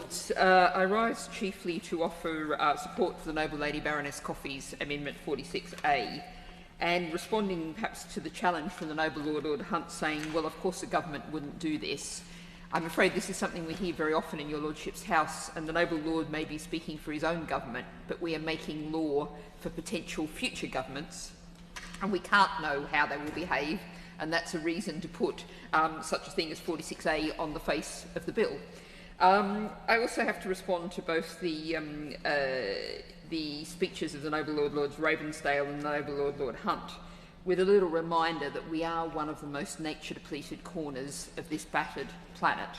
Lords, I rise chiefly to offer support for the Noble Lady Baroness Coffey's Amendment 46A, and responding perhaps to the challenge from the Noble Lord Hunt saying, well, of course the government wouldn't do this. I'm afraid this is something we hear very often in your Lordship's House, and the Noble Lord may be speaking for his own government, but we are making law for potential future governments, and we can't know how they will behave, and that's a reason to put such a thing as 46A on the face of the bill. I also have to respond to both the speeches of the Noble Lords Ravensdale and the Noble Lord Hunt, with a little reminder that we are one of the most nature-depleted corners of this battered planet.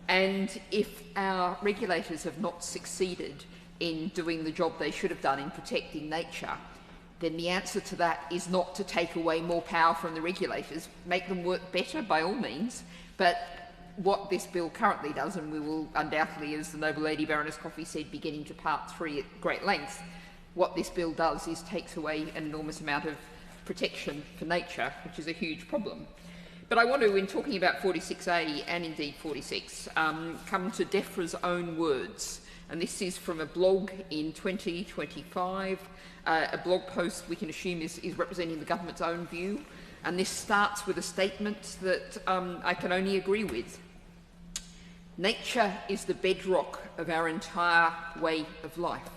And if our regulators have not succeeded in doing the job they should have done in protecting nature, then the answer to that is not to take away more power from the regulators, make them work better by all means, but what this bill currently does, and we will undoubtedly, as the Noble Lady Baroness Coffey said, be getting to part 3 at great length, what this bill does is takes away an enormous amount of protection for nature, which is a huge problem. But I want to, in talking about 46A and indeed 46, come to DEFRA's own words. And this is from a blog in 2025, a blog post we can assume is representing the government's own view. And this starts with a statement that I can only agree with. Nature is the bedrock of our entire way of life.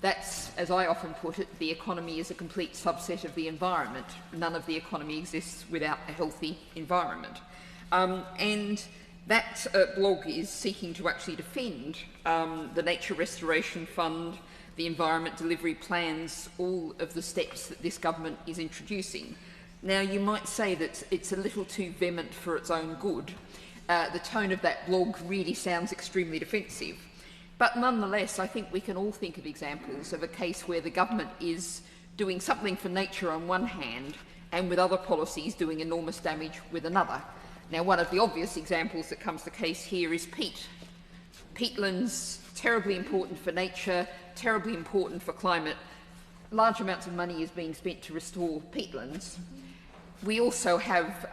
That's, as I often put it, the economy is a complete subset of the environment. None of the economy exists without a healthy environment. And that blog is seeking to actually defend the Nature Restoration Fund, the Environment Delivery Plans, all of the steps that this government is introducing. Now, you might say that it's a little too vehement for its own good. The tone of that blog really sounds extremely defensive. But nonetheless, I think we can all think of examples of a case where the government is doing something for nature on one hand and with other policies doing enormous damage with another. Now, one of the obvious examples that comes to case here is peat. Peatlands, terribly important for nature, terribly important for climate. Large amounts of money is being spent to restore peatlands. We also have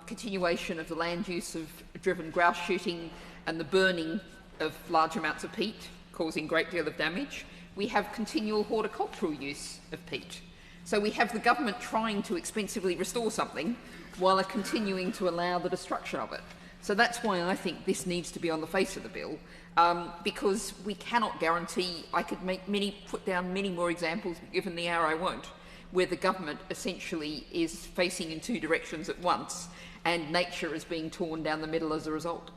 continuation of the land use of driven grouse shooting and the burning of large amounts of peat, causing a great deal of damage. We have continual horticultural use of peat. So we have the government trying to expensively restore something while continuing to allow the destruction of it. So that's why I think this needs to be on the face of the bill, because we cannot guarantee. I could put down many more examples, but given the hour I won't, where the government essentially is facing in two directions at once and nature is being torn down the middle as a result.